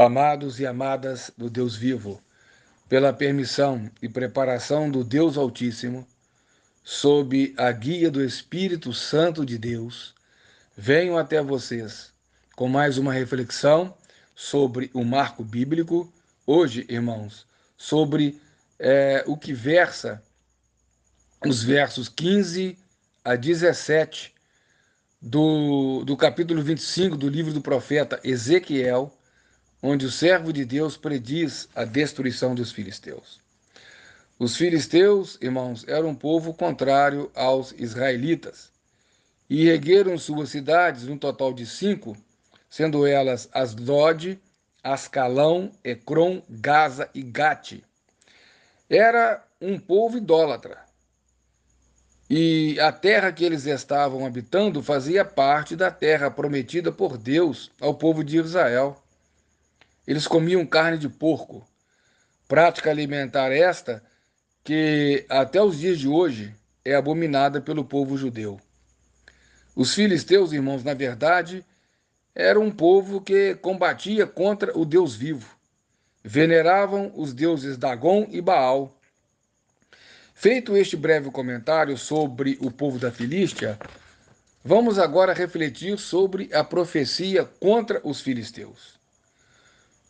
Amados e amadas do Deus vivo, pela permissão e preparação do Deus Altíssimo, sob a guia do Espírito Santo de Deus, venho até vocês com mais uma reflexão sobre o marco bíblico. Hoje, irmãos, sobre o que versa os versos 15 a 17 do capítulo 25 do livro do profeta Ezequiel, onde o servo de Deus prediz a destruição dos filisteus. Os filisteus, irmãos, eram um povo contrário aos israelitas e ergueram suas cidades, no total de 5, sendo elas Asdod, Ascalão, Ecrom, Gaza e Gate. Era um povo idólatra e a terra que eles estavam habitando fazia parte da terra prometida por Deus ao povo de Israel. Eles comiam carne de porco, prática alimentar esta que até os dias de hoje é abominada pelo povo judeu. Os filisteus, irmãos, na verdade, eram um povo que combatia contra o Deus vivo. Veneravam os deuses Dagom e Baal. Feito este breve comentário sobre o povo da Filístia, vamos agora refletir sobre a profecia contra os filisteus.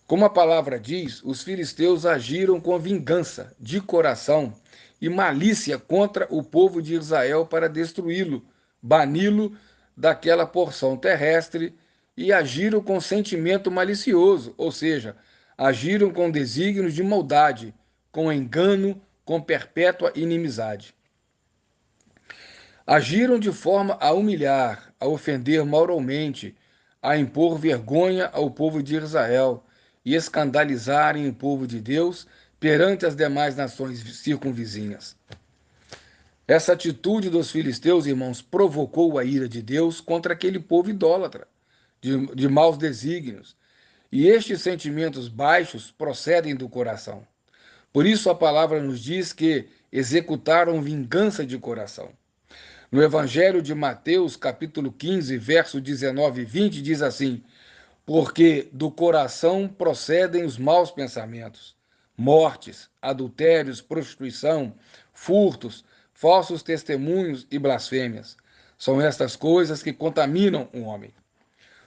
Como a palavra diz, os filisteus agiram com vingança, de coração e malícia contra o povo de Israel para destruí-lo, bani-lo daquela porção terrestre e agiram com sentimento malicioso, ou seja, agiram com desígnios de maldade, com engano, com perpétua inimizade. Agiram de forma a humilhar, a ofender moralmente, a impor vergonha ao povo de Israel e escandalizarem o povo de Deus perante as demais nações circunvizinhas. Essa atitude dos filisteus, irmãos, provocou a ira de Deus contra aquele povo idólatra, de maus desígnios. E estes sentimentos baixos procedem do coração. Por isso a palavra nos diz que executaram vingança de coração. No Evangelho de Mateus, capítulo 15, verso 19 e 20, diz assim: porque do coração procedem os maus pensamentos, mortes, adultérios, prostituição, furtos, falsos testemunhos e blasfêmias. São estas coisas que contaminam o homem.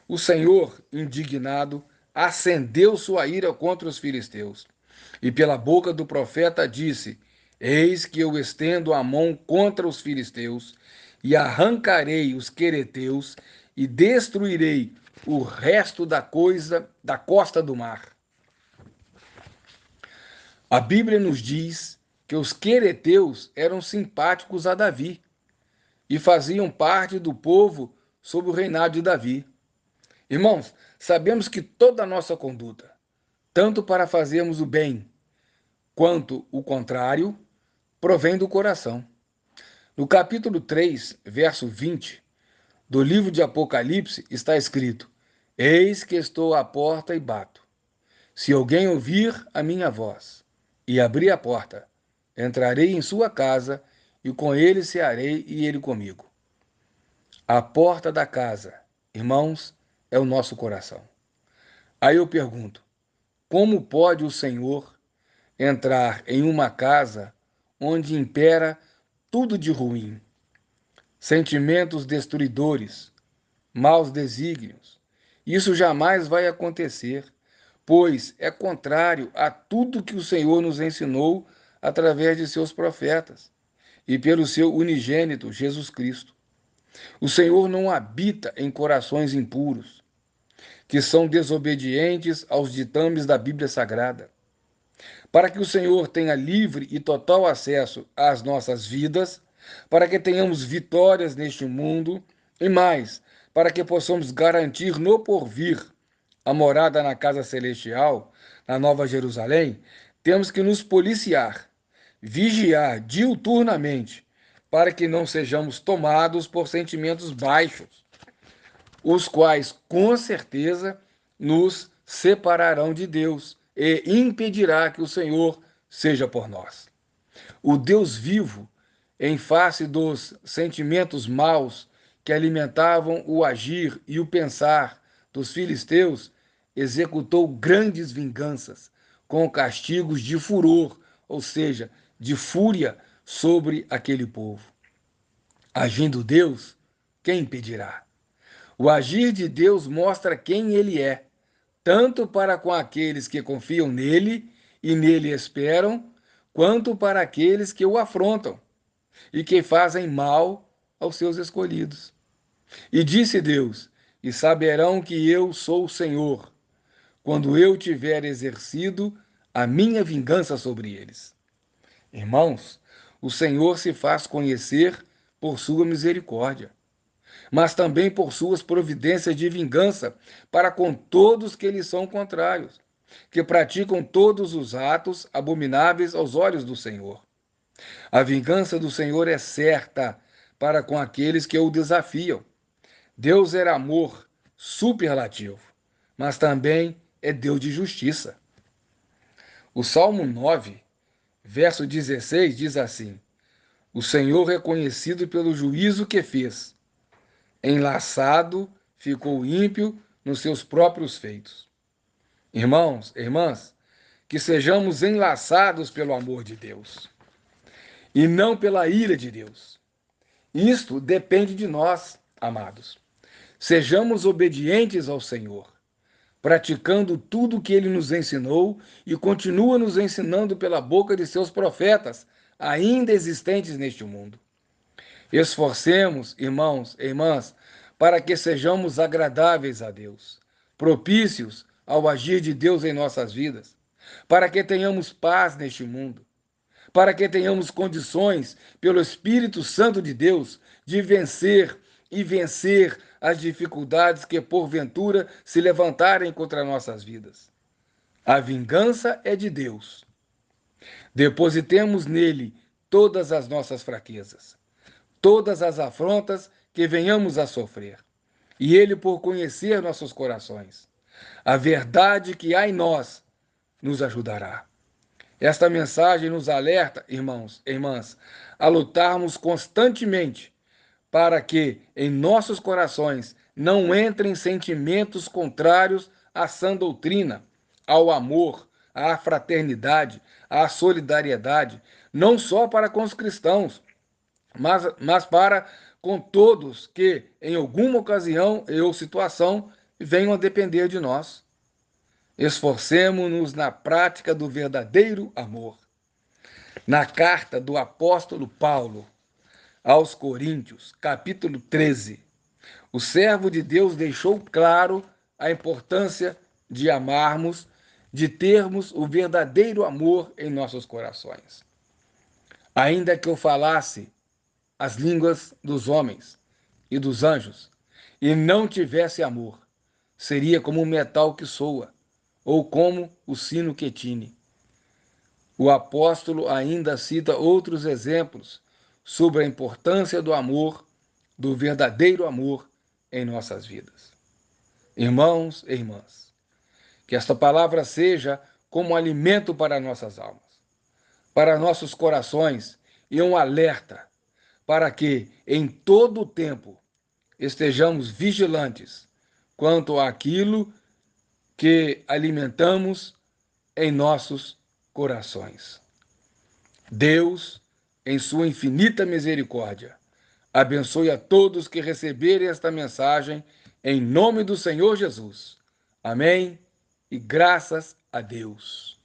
O Senhor, indignado, acendeu sua ira contra os filisteus. E pela boca do profeta disse: eis que eu estendo a mão contra os filisteus, e arrancarei os quereteus, e destruirei o resto da costa do mar. A Bíblia nos diz que os quereteus eram simpáticos a Davi e faziam parte do povo sob o reinado de Davi. Irmãos, sabemos que toda a nossa conduta, tanto para fazermos o bem quanto o contrário, provém do coração. No capítulo 3, verso 20 do livro de Apocalipse, está escrito: eis que estou à porta e bato. Se alguém ouvir a minha voz e abrir a porta, entrarei em sua casa e com ele cearei e ele comigo. A porta da casa, irmãos, é o nosso coração. Aí eu pergunto: como pode o Senhor entrar em uma casa onde impera tudo de ruim? Sentimentos destruidores, maus desígnios. Isso jamais vai acontecer, pois é contrário a tudo que o Senhor nos ensinou através de seus profetas e pelo seu unigênito Jesus Cristo. O Senhor não habita em corações impuros, que são desobedientes aos ditames da Bíblia Sagrada. Para que o Senhor tenha livre e total acesso às nossas vidas, para que tenhamos vitórias neste mundo e mais, para que possamos garantir no porvir a morada na casa celestial, na Nova Jerusalém, temos que nos policiar, vigiar diuturnamente, para que não sejamos tomados por sentimentos baixos, os quais com certeza nos separarão de Deus e impedirá que o Senhor seja por nós. O Deus vivo, em face dos sentimentos maus que alimentavam o agir e o pensar dos filisteus, executou grandes vinganças, com castigos de furor, ou seja, de fúria sobre aquele povo. Agindo Deus, quem impedirá? O agir de Deus mostra quem ele é, tanto para com aqueles que confiam nele e nele esperam, quanto para aqueles que o afrontam e que fazem mal aos seus escolhidos. E disse Deus: E saberão que eu sou o Senhor, quando eu tiver exercido a minha vingança sobre eles. Irmãos, o Senhor se faz conhecer por sua misericórdia, mas também por suas providências de vingança para com todos que lhe são contrários, que praticam todos os atos abomináveis aos olhos do Senhor. A vingança do Senhor é certa para com aqueles que o desafiam. Deus é amor superlativo, mas também é Deus de justiça. O Salmo 9, verso 16 diz assim: O Senhor é conhecido pelo juízo que fez. Enlaçado ficou o ímpio nos seus próprios feitos. Irmãos, irmãs, que sejamos enlaçados pelo amor de Deus e não pela ira de Deus. Isto depende de nós, amados. Sejamos obedientes ao Senhor, praticando tudo o que ele nos ensinou e continua nos ensinando pela boca de seus profetas, ainda existentes neste mundo. Esforcemos, irmãos e irmãs, para que sejamos agradáveis a Deus, propícios ao agir de Deus em nossas vidas, para que tenhamos paz neste mundo, para que tenhamos condições, pelo Espírito Santo de Deus, de vencer e vencer as dificuldades que porventura se levantarem contra nossas vidas. A vingança é de Deus. Depositemos nele todas as nossas fraquezas, todas as afrontas que venhamos a sofrer, e ele, por conhecer nossos corações, a verdade que há em nós, nos ajudará. Esta mensagem nos alerta, irmãos e irmãs, a lutarmos constantemente para que em nossos corações não entrem sentimentos contrários à sã doutrina, ao amor, à fraternidade, à solidariedade, não só para com os cristãos, mas para com todos que, em alguma ocasião ou situação, venham a depender de nós. Esforcemo-nos na prática do verdadeiro amor. Na carta do apóstolo Paulo aos Coríntios, capítulo 13, o servo de Deus deixou claro a importância de amarmos, de termos o verdadeiro amor em nossos corações. Ainda que eu falasse as línguas dos homens e dos anjos, e não tivesse amor, seria como um metal que soa, ou como o sino que tine. O apóstolo ainda cita outros exemplos sobre a importância do amor, do verdadeiro amor em nossas vidas. Irmãos e irmãs, que esta palavra seja como alimento para nossas almas, para nossos corações e um alerta para que, em todo o tempo, estejamos vigilantes quanto àquilo que alimentamos em nossos corações. Deus, em sua infinita misericórdia, abençoe a todos que receberem esta mensagem, em nome do Senhor Jesus. Amém e graças a Deus.